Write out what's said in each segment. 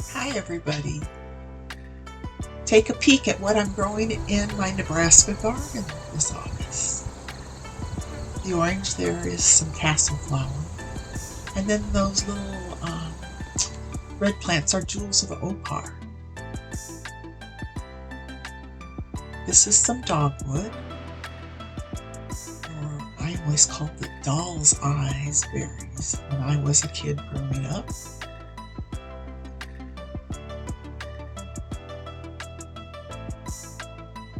Hi everybody. Take a peek at what I'm growing in my Nebraska garden this August. The orange there is some castle flower, and then those little red plants are jewels of opar. This is some dogwood, or I always called it doll's eyes berries when I was a kid growing up.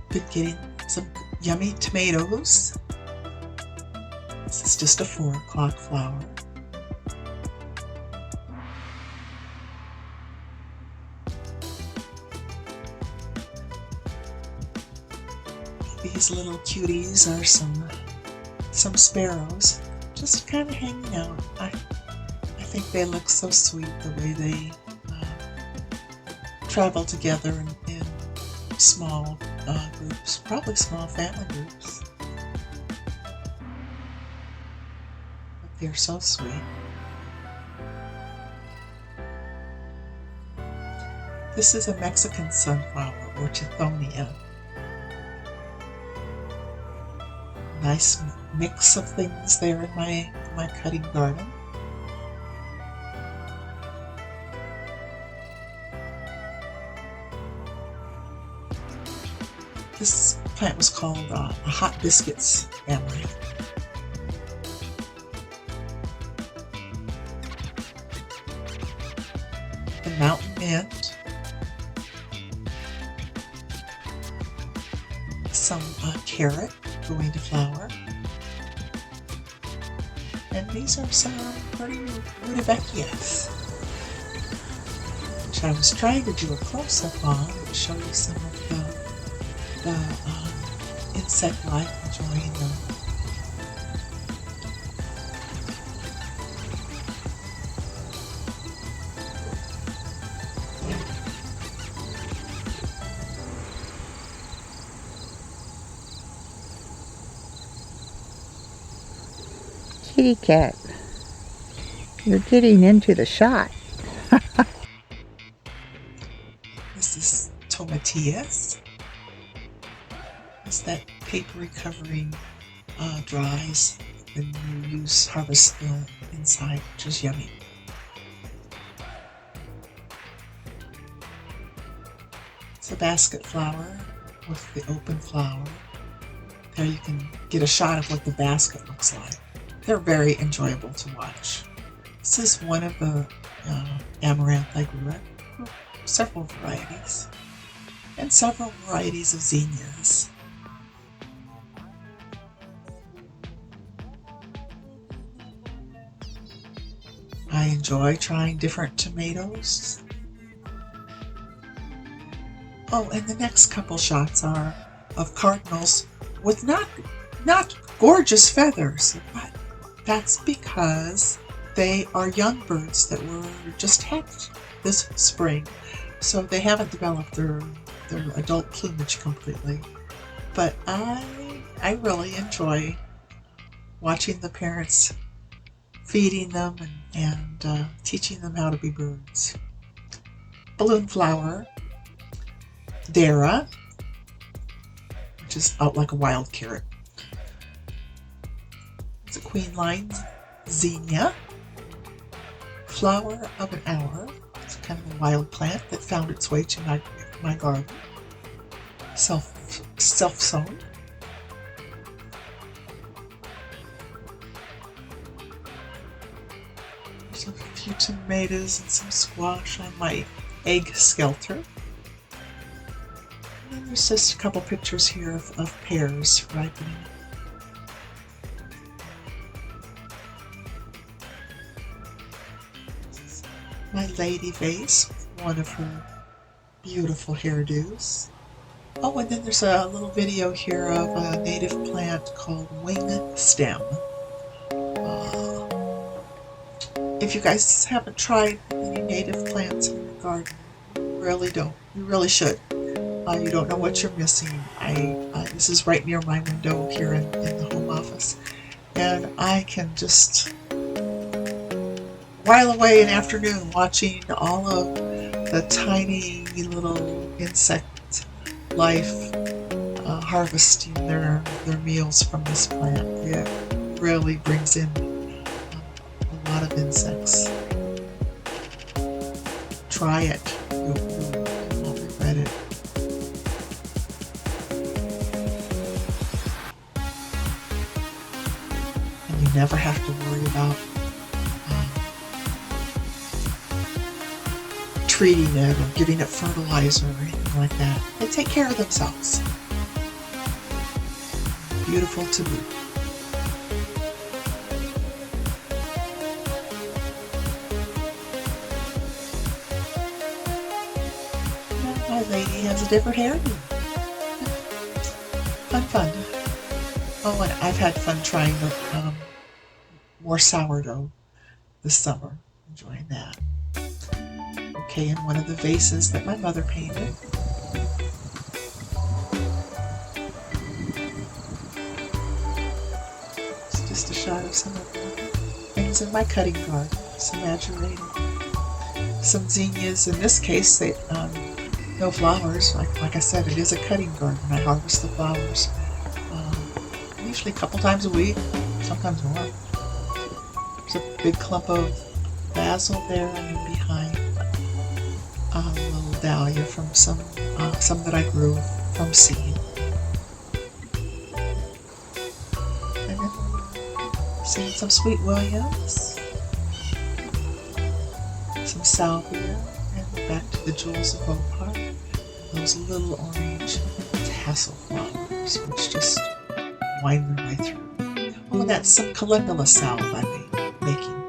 Been getting some yummy tomatoes. This is just a 4 o'clock flower. These little cuties are some sparrows, just kind of hanging out. I think they look so sweet the way they travel together in small groups, probably small family groups. But they're so sweet. This is a Mexican sunflower, or Tithonia. Nice mix of things there in my cutting garden. This plant was called a hot biscuits amaranth. The mountain mint. Some carrot going to flower. And these are some pretty rudbeckias, which I was trying to do a close-up on to show you some of the insect life enjoying them. Kitty cat, you're getting into the shot. This is tomatillas. As that papery covering dries, then you use harvest the inside, which is yummy. It's a basket flower with the open flower. There you can get a shot of what the basket looks like. They're very enjoyable to watch. This is one of the amaranth I grew at. Several varieties. And several varieties of zinnias. I enjoy trying different tomatoes. Oh, and the next couple shots are of cardinals with not gorgeous feathers, but that's because they are young birds that were just hatched this spring, so they haven't developed their adult plumage completely. But I really enjoy watching the parents feeding them and teaching them how to be birds. Balloon flower, Dara, which is out like a wild carrot. It's a queen line zinnia. Flower of an hour. It's kind of a wild plant that found its way to my garden. Self-sown. There's a few tomatoes and some squash on my egg skelter. And then there's just a couple pictures here of pears ripening. My lady vase with one of her beautiful hairdos. Oh, and then there's a little video here of a native plant called wing stem. If you guys haven't tried any native plants in your garden, you really should. You don't know what you're missing. This is right near my window here in the home office, and I can just while away an afternoon watching all of the tiny little insect life harvesting their meals from this plant. It really brings in a lot of insects. Try it. You won't regret it. And you never have to worry about treating it or giving it fertilizer or anything like that. They take care of themselves. Beautiful to boot. My lady has a different hairdo. Fun. Oh, and I've had fun trying more sourdough this summer. Enjoying that. Okay, in one of the vases that my mother painted. It's just a shot of some of the things in my cutting garden. Some agerated, some zinnias. In this case, they no flowers. Like I said, it is a cutting garden. I harvest the flowers usually a couple times a week, sometimes more. There's a big clump of basil there, and then behind a little dahlia from some that I grew from seed. And then seeing some sweet williams, some salvia, and back to the jewels of Beaupart. Those little orange tassel flowers, which just wind their way through. Oh, and that's some calendula salve I'm making